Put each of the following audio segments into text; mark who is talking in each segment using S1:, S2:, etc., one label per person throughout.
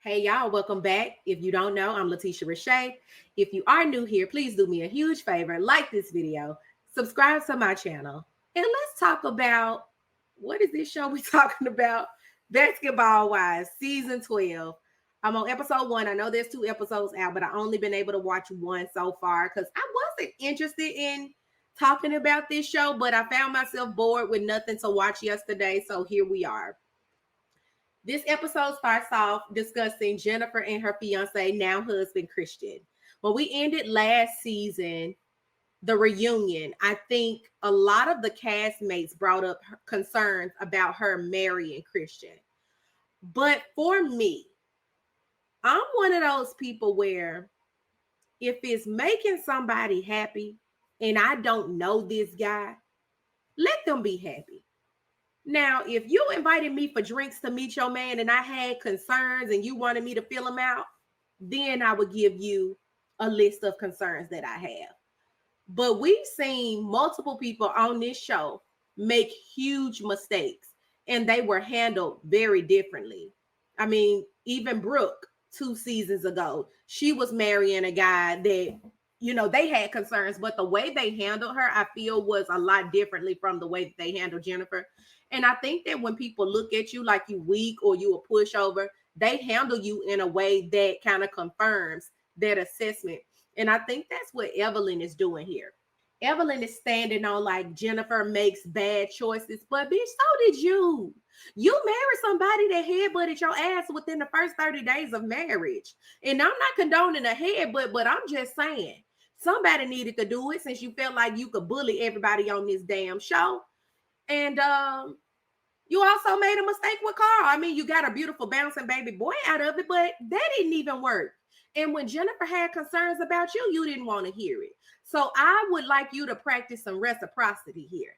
S1: Hey y'all, welcome back. If you don't know, I'm Letitia Rashay. If you are new here, please do me a huge favor, like this video, subscribe to my channel, and let's talk about what is this show we talking about? Basketball Wives Season 12. I'm on episode 1. I know there's 2 episodes out, but I only been able to watch one so far because I wasn't interested in talking about this show, but I found myself bored with nothing to watch yesterday, so here we are. This episode starts off discussing Jennifer and her fiance, now husband Christian. When we ended last season, the reunion, I think a lot of the castmates brought up concerns about her marrying Christian. But for me, I'm one of those people where if it's making somebody happy and I don't know this guy, let them be happy. Now, if you invited me for drinks to meet your man and I had concerns and you wanted me to fill them out, then I would give you a list of concerns that I have. But we've seen multiple people on this show make huge mistakes and they were handled very differently. I mean, even Brooke, 2 seasons ago, she was marrying a guy that, they had concerns, but the way they handled her, I feel, was a lot differently from the way that they handled Jennifer. And I think that when people look at you like you weak or you a pushover, they handle you in a way that kind of confirms that assessment. And I think that's what Evelyn is doing here. Evelyn is standing on like Jennifer makes bad choices, but bitch, so did you. You married somebody that headbutted your ass within the first 30 days of marriage. And I'm not condoning a headbutt, but I'm just saying somebody needed to do it since you felt like you could bully everybody on this damn show. And you also made a mistake with Carl. I mean, you got a beautiful bouncing baby boy out of it, but that didn't even work. And when Jennifer had concerns about you, you didn't want to hear it. So I would like you to practice some reciprocity here.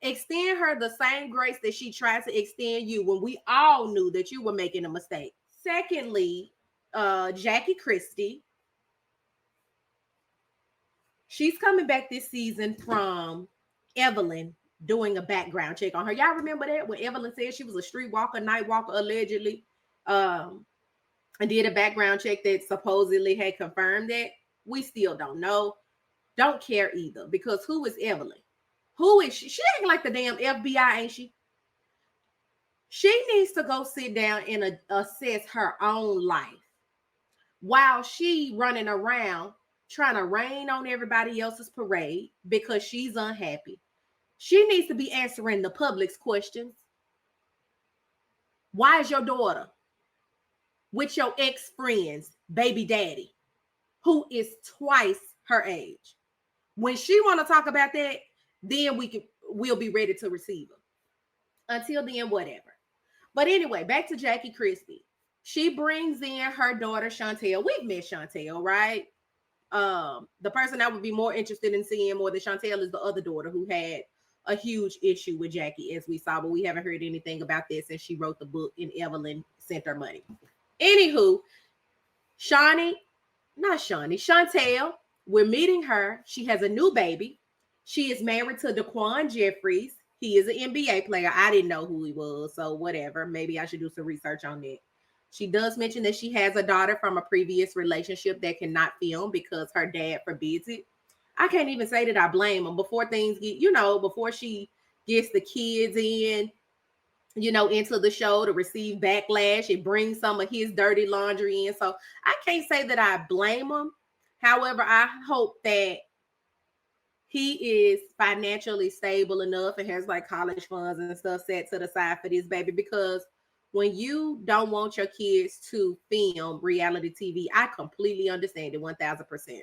S1: Extend her the same grace that she tried to extend you when we all knew that you were making a mistake. Secondly, Jackie Christie, she's coming back this season from Evelyn doing a background check on her. Y'all remember that when Evelyn said she was a streetwalker, night walker, allegedly, and did a background check that supposedly had confirmed that? We still don't know. Don't care either, because who is Evelyn? Who is she? She acting like the damn FBI, ain't she? She needs to go sit down and assess her own life while she running around trying to rain on everybody else's parade because she's unhappy. She needs to be answering the public's questions. Why is your daughter with your ex-friend's baby daddy, who is twice her age? When she want to talk about that, then we'll be ready to receive her. Until then, whatever. But anyway, back to Jackie Christie. She brings in her daughter, Chantel. We've met Chantel, right? The person I would be more interested in seeing more than Chantel is the other daughter who had a huge issue with Jackie, as we saw, but we haven't heard anything about this since she wrote the book and Evelyn sent her money. Anywho, Chantel, we're meeting her. She has a new baby. She is married to Daquan Jeffries. He is an NBA player. I didn't know who he was, so whatever. Maybe I should do some research on that. She does mention that she has a daughter from a previous relationship that cannot film because her dad forbids it. I can't even say that I blame him. Before things get, before she gets the kids in, into the show to receive backlash, it brings some of his dirty laundry in. So I can't say that I blame him. However, I hope that he is financially stable enough and has like college funds and stuff set to the side for this baby, because when you don't want your kids to film reality TV, I completely understand it 1000%.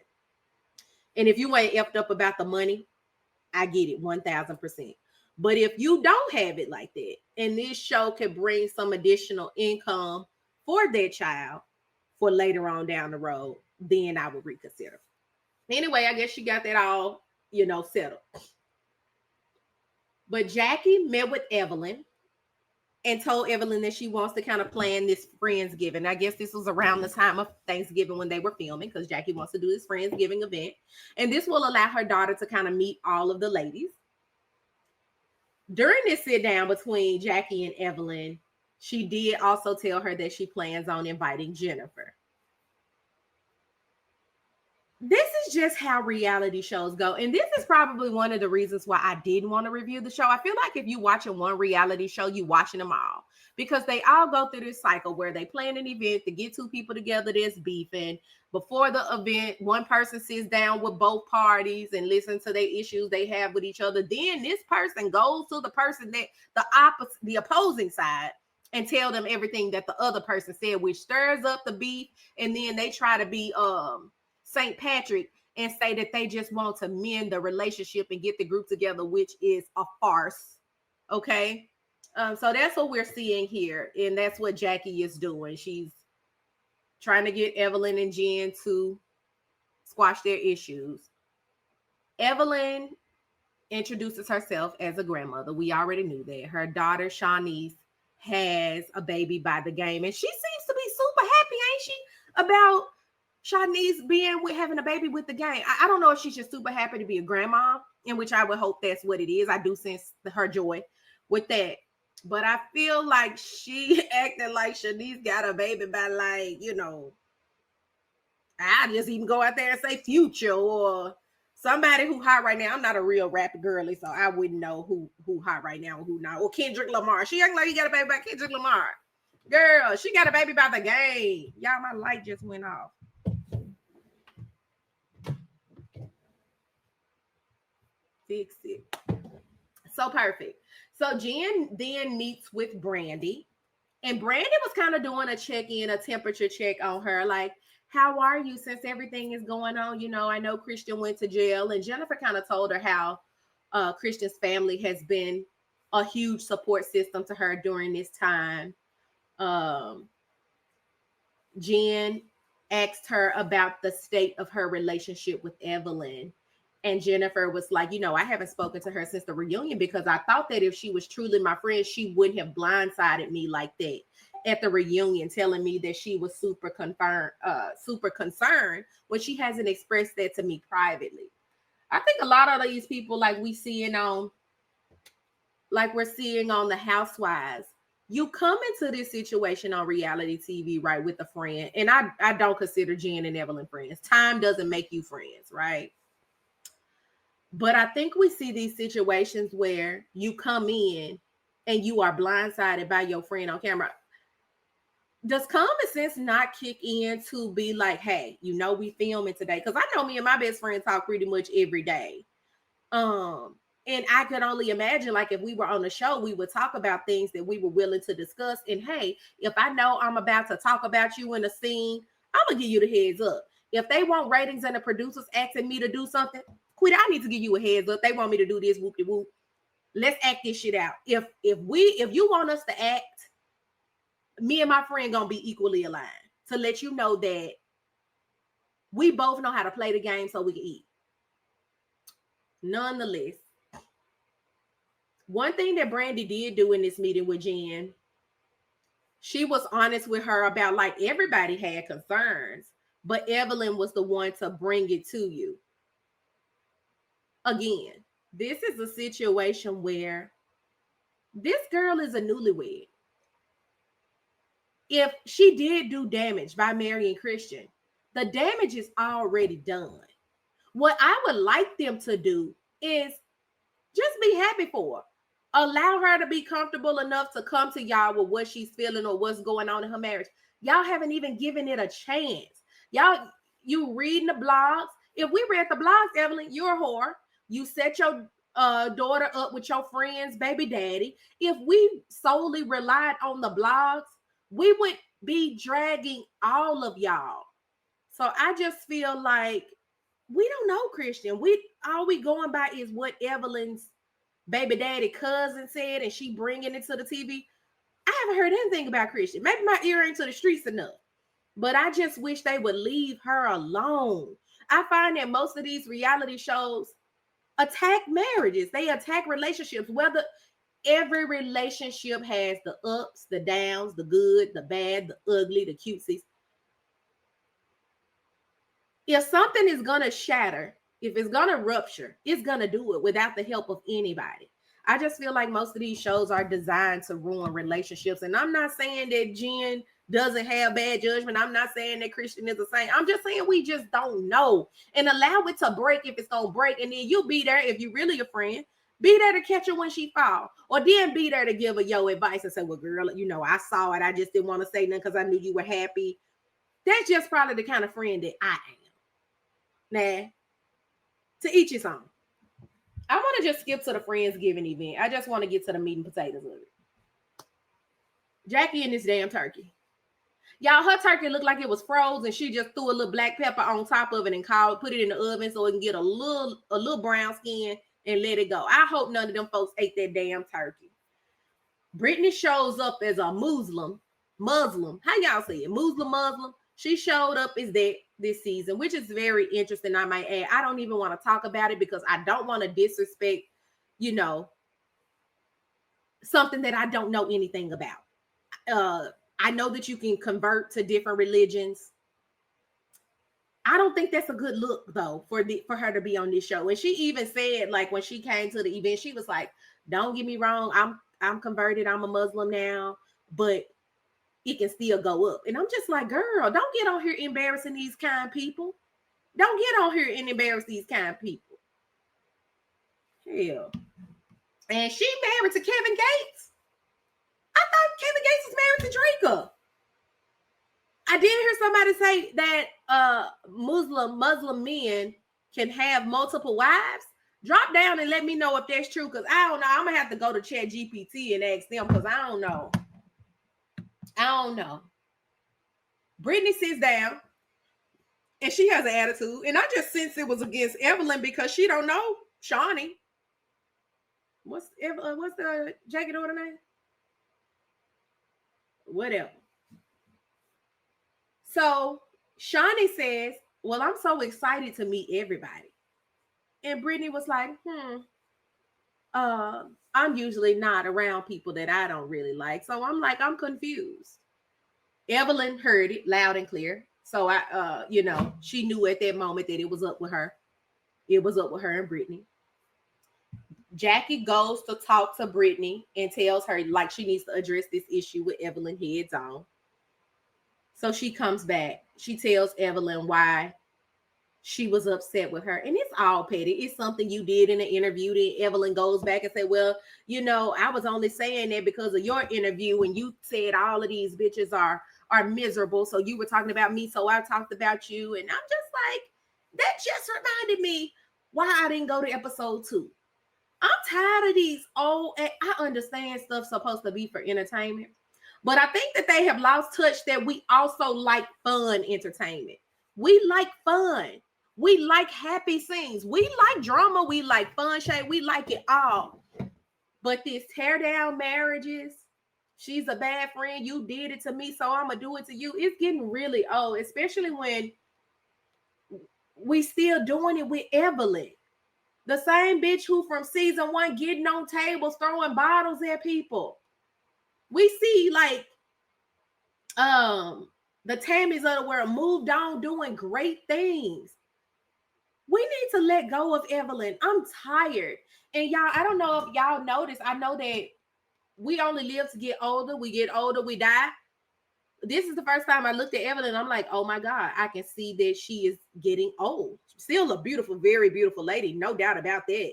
S1: And if you ain't effed up about the money, I get it 1000%. But if you don't have it like that, and this show can bring some additional income for that child for later on down the road, then I would reconsider. Anyway, I guess she got that all, settled. But Jackie met with Evelyn and told Evelyn that she wants to kind of plan this Friendsgiving. I guess this was around the time of Thanksgiving when they were filming, because Jackie wants to do this Friendsgiving event. And this will allow her daughter to kind of meet all of the ladies. During this sit down between Jackie and Evelyn, She did also tell her that she plans on inviting Jennifer. This is just how reality shows go. And this is probably one of the reasons why I didn't want to review the show. I feel like if you watching one reality show, you watching them all, because they all go through this cycle where they plan an event to get two people together that's beefing. Before the event, one person sits down with both parties and listens to their issues they have with each other. Then this person goes to the person that the opposing side and tell them everything that the other person said, which stirs up the beef. And then they try to be St. Patrick and say that they just want to mend the relationship and get the group together, which is a farce. Okay. So that's what we're seeing here. And that's what Jackie is doing. She's trying to get Evelyn and Jen to squash their issues. Evelyn introduces herself as a grandmother. We already knew that. Her daughter, Shawnice, has a baby by the game. And she seems to be super happy, ain't she, about Shawnice being with having a baby with the game. I don't know if she's just super happy to be a grandma, in which I would hope that's what it is. I do sense her joy with that. But I feel like she acted like Shawnice got a baby by, like, you know, I just even go out there and say Future or somebody who hot right now. I'm not a real rap girly, so I wouldn't know who hot right now and who not. Or Kendrick Lamar. She acting like he got a baby by Kendrick Lamar. Girl, she got a baby by the game. Y'all, my light just went off. Fix it. So perfect. So Jen then meets with Brandy, and Brandy was kind of doing a check-in, a temperature check on her, like, how are you since everything is going on? You know, I know Christian went to jail, and Jennifer kind of told her how Christian's family has been a huge support system to her during this time. Jen asked her about the state of her relationship with Evelyn. And Jennifer was like, you know, I haven't spoken to her since the reunion because I thought that if she was truly my friend, she wouldn't have blindsided me like that at the reunion, telling me that she was super concerned when she hasn't expressed that to me privately. I think a lot of these people, like we're seeing on the Housewives, you come into this situation on reality TV, right, with a friend. And I don't consider Jen and Evelyn friends. Time doesn't make you friends, right? But I think we see these situations where you come in and you are blindsided by your friend on camera. Does common sense not kick in to be like, hey, you know, we filming today? Because I know me and my best friend talk pretty much every day. And I could only imagine, like, if we were on the show, we would talk about things that we were willing to discuss. And hey, if I know I'm about to talk about you in a scene, I'm gonna give you the heads up. If they want ratings and the producers asking me to do something, quit. I need to give you a heads up. They want me to do this, whoop de whoop. Let's act this shit out. If you want us to act, me and my friend gonna be equally aligned to let you know that we both know how to play the game so we can eat. Nonetheless, one thing that Brandy did do in this meeting with Jen, she was honest with her about, like, everybody had concerns, but Evelyn was the one to bring it to you. Again, this is a situation where this girl is a newlywed. If she did do damage by marrying Christian, the damage is already done. What I would like them to do is just be happy for her. Allow her to be comfortable enough to come to y'all with what she's feeling or what's going on in her marriage. Y'all haven't even given it a chance. Y'all, you reading the blogs. If we read the blogs, Evelyn, you're a whore. You set your daughter up with your friend's baby daddy. If we solely relied on the blogs, we would be dragging all of y'all. So I just feel like we don't know Christian. All we going by is what Evelyn's baby daddy cousin said, and she bringing it to the TV. I haven't heard anything about Christian. Maybe my ear ain't to the streets enough, but I just wish they would leave her alone. I find that most of these reality shows attack marriages. They attack relationships. Whether every relationship has the ups, the downs, the good, the bad, the ugly, the cutesies. If something is going to shatter, if it's going to rupture, it's going to do it without the help of anybody. I just feel like most of these shows are designed to ruin relationships. And I'm not saying that Jen doesn't have bad judgment. I'm not saying that Christian is the same. I'm just saying we just don't know. And allow it to break if it's going to break. And then you'll be there if you're really a friend. Be there to catch her when she fall. Or then be there to give her your advice and say, well, girl, you know, I saw it. I just didn't want to say nothing because I knew you were happy. That's just probably the kind of friend that I am. Nah, to each his own. I want to just skip to the Friendsgiving event. I just want to get to the meat and potatoes of it. Jackie and this damn turkey. Y'all, her turkey looked like it was frozen. She just threw a little black pepper on top of it and put it in the oven so it can get a little brown skin and let it go. I hope none of them folks ate that damn turkey. Brittany shows up as a Muslim. How y'all say it? Muslim. She showed up as that this season, which is very interesting, I might add. I don't even want to talk about it because I don't want to disrespect, you know, something that I don't know anything about. I know that you can convert to different religions. I don't think that's a good look though for her to be on this show. And she even said, like, when she came to the event, she was like, "Don't get me wrong, I'm converted, I'm a Muslim now, but it can still go up." And I'm just like, girl, don't get on here embarrassing these kind people. Don't get on here and embarrass these kind of people. Hell. And she married to Kevin Gates. I thought Kevin Gates was married to Drake. I did hear somebody say that Muslim men can have multiple wives. Drop down and let me know if that's true, because I don't know. I'm gonna have to go to ChatGPT and ask them, because I don't know. Brittany sits down and she has an attitude, and I just sense it was against Evelyn because she don't know Shawnee. What's the jacket order name? Whatever. So Shawnee says, well, I'm so excited to meet everybody. And Brittany was like, I'm usually not around people that I don't really like. So I'm like, I'm confused. Evelyn heard it loud and clear. So I, she knew at that moment that it was up with her. It was up with her and Brittany. Jackie goes to talk to Brittany and tells her like she needs to address this issue with Evelyn heads on. So she comes back. She tells Evelyn why she was upset with her. And it's all petty. It's something you did in an interview. Then Evelyn goes back and say, well, I was only saying that because of your interview and you said all of these bitches are miserable. So you were talking about me. So I talked about you. And I'm just like, that just reminded me why I didn't go to episode 2. I'm tired of these I understand stuff's supposed to be for entertainment. But I think that they have lost touch that we also like fun entertainment. We like fun. We like happy scenes. We like drama. We like fun shade. We like it all. But this tear down marriages, she's a bad friend. You did it to me, so I'm going to do it to you. It's getting really old, especially when we still doing it with Evelyn. The same bitch who from season 1 getting on tables, throwing bottles at people. We see like the Tammys of the world moved on doing great things. We need to let go of Evelyn. I'm tired. And y'all, I don't know if y'all noticed. I know that we only live to get older. We get older, we die. This is the first time I looked at Evelyn. I'm like, oh my God, I can see that she is getting old. Still a beautiful, very beautiful lady. No doubt about that.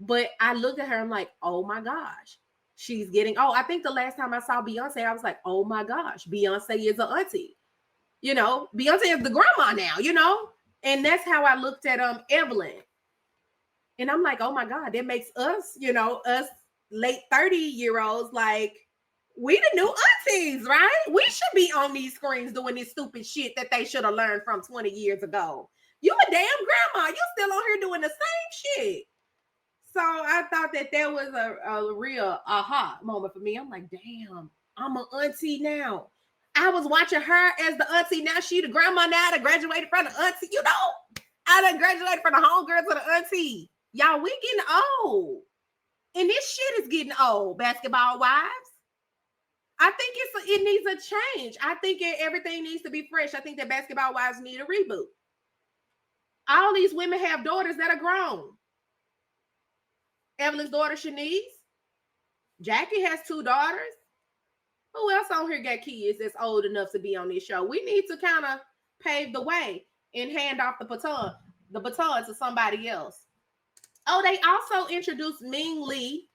S1: But I looked at her, I'm like, oh my gosh, she's getting old. I think the last time I saw Beyonce, I was like, oh my gosh, Beyonce is an auntie. Beyonce is the grandma now, and that's how I looked at Evelyn. And I'm like, oh my God, that makes us, us late 30-year-olds, like, we the new aunties, right? We should be on these screens doing this stupid shit that they should have learned from 20 years ago. You a damn grandma. You still on here doing the same shit. So I thought that was a real aha moment for me. I'm like, damn, I'm an auntie now. I was watching her as the auntie. Now she the grandma now that graduated from the auntie. I done graduated from the homegirl to the auntie. Y'all, we getting old. And this shit is getting old, Basketball Wives. I think it needs a change. I think everything needs to be fresh. I think that Basketball Wives need a reboot. All these women have daughters that are grown. Evelyn's daughter, Shanice. Jackie has 2 daughters. Who else on here got kids that's old enough to be on this show? We need to kind of pave the way and hand off the baton to somebody else. Oh, they also introduced Ming Lee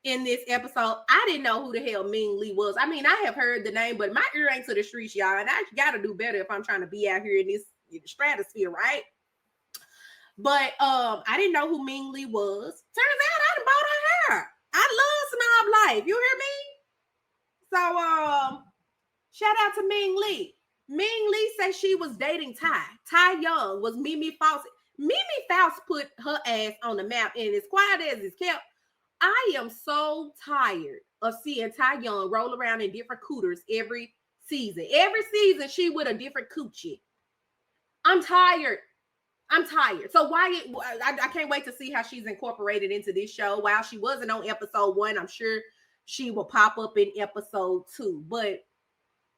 S1: in this episode. I didn't know who the hell Ming Lee was. I mean, I have heard the name, but my ear ain't to the streets, y'all. And I gotta do better if I'm trying to be out here in this stratosphere, right? But I didn't know who Ming Lee was. Turns out I done bought her hair. I love snob life. You hear me? So shout out to Ming Lee. Ming Lee said she was dating Ty. Ty Young was Mimi Faust. Mimi Faust put her ass on the map, and as quiet as it's kept, I am so tired of seeing Ty Young roll around in different cooters every season. Every season, she with a different coochie. I'm tired. So I can't wait to see how she's incorporated into this show. While she wasn't on episode 1, I'm sure she will pop up in episode 2. But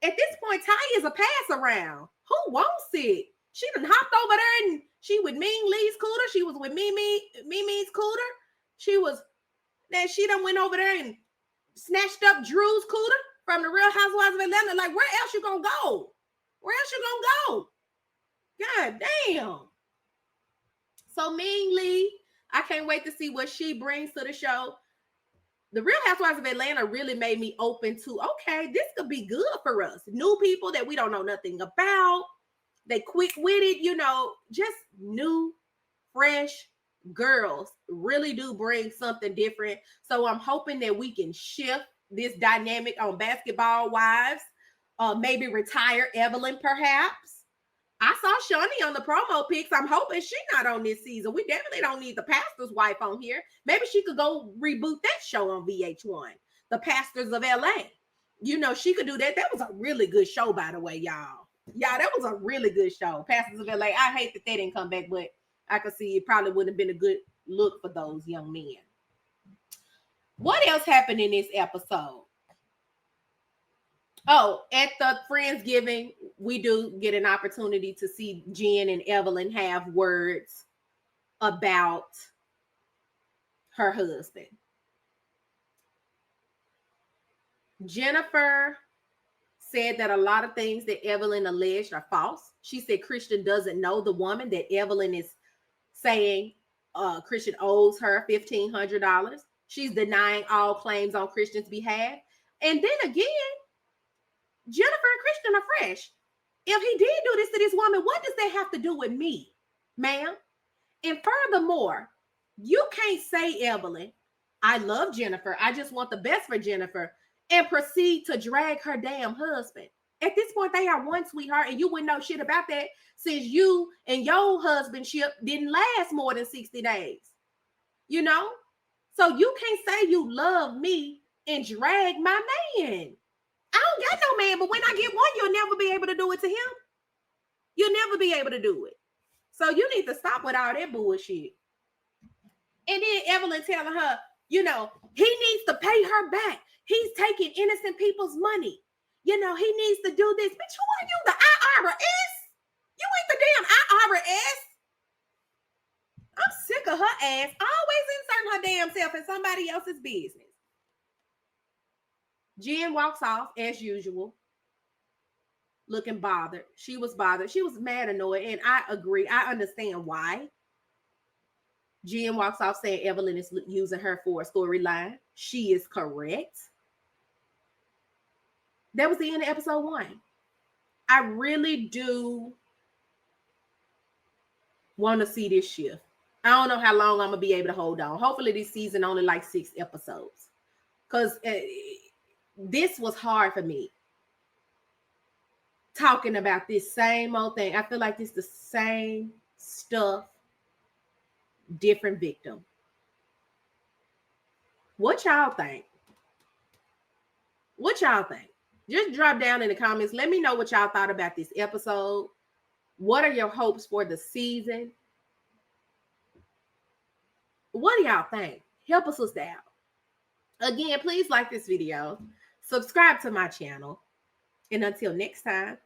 S1: at this point, Ty is a pass around. Who wants it? She done hopped over there and she with Ming Lee's cooter. She was with Mimi's cooter. She done went over there and snatched up Drew's cooter from the Real Housewives of Atlanta. Like, where else you gonna go? God damn. So Ming Lee, I can't wait to see what she brings to the show. The Real Housewives of Atlanta really made me open to, okay, this could be good for us. New people that we don't know nothing about. They quick-witted, just new, fresh girls really do bring something different. So I'm hoping that we can shift this dynamic on Basketball Wives. Maybe retire Evelyn, perhaps. I saw Shawnee on the promo pics. I'm hoping she's not on this season. We definitely don't need the pastor's wife on here. Maybe she could go reboot that show on VH1, The Pastors of LA. She could do that. That was a really good show, by the way, y'all. Yeah, that was a really good show. Pastors of LA. I hate that they didn't come back, but I could see it probably wouldn't have been a good look for those young men. What else happened in this episode? Oh, at the Friendsgiving, we do get an opportunity to see Jen and Evelyn have words about her husband. Jennifer said that a lot of things that Evelyn alleged are false. She said Christian doesn't know the woman that Evelyn is saying Christian owes her $1,500. She's denying all claims on Christian's behalf. And then again, Jennifer and Christian are fresh. If he did do this to this woman, what does that have to do with me, ma'am? And furthermore, you can't say, Evelyn, I love Jennifer. I just want the best for Jennifer, and proceed to drag her damn husband. At this point, they are one, sweetheart, and you wouldn't know shit about that since you and your husbandship didn't last more than 60 days. So you can't say you love me and drag my man. I don't got no man, but when I get one, you'll never be able to do it to him. You'll never be able to do it. So you need to stop with all that bullshit. And then Evelyn telling her, he needs to pay her back. He's taking innocent people's money. He needs to do this. Bitch, who are you, the IRS? You ain't the damn IRS. I'm sick of her ass always inserting her damn self in somebody else's business. Jen walks off as usual, looking bothered. She was bothered. She was mad, annoyed, and I agree. I understand why. Jen walks off saying Evelyn is using her for a storyline. She is correct. That was the end of episode 1. I really do want to see this shift. I don't know how long I'm going to be able to hold on. Hopefully this season only like 6 episodes. Because this was hard for me. Talking about this same old thing. I feel like it's the same stuff, different victim. What y'all think? Just drop down in the comments. Let me know what y'all thought about this episode. What are your hopes for the season? What do y'all think? Help us out. Again, please like this video. Subscribe to my channel. And until next time,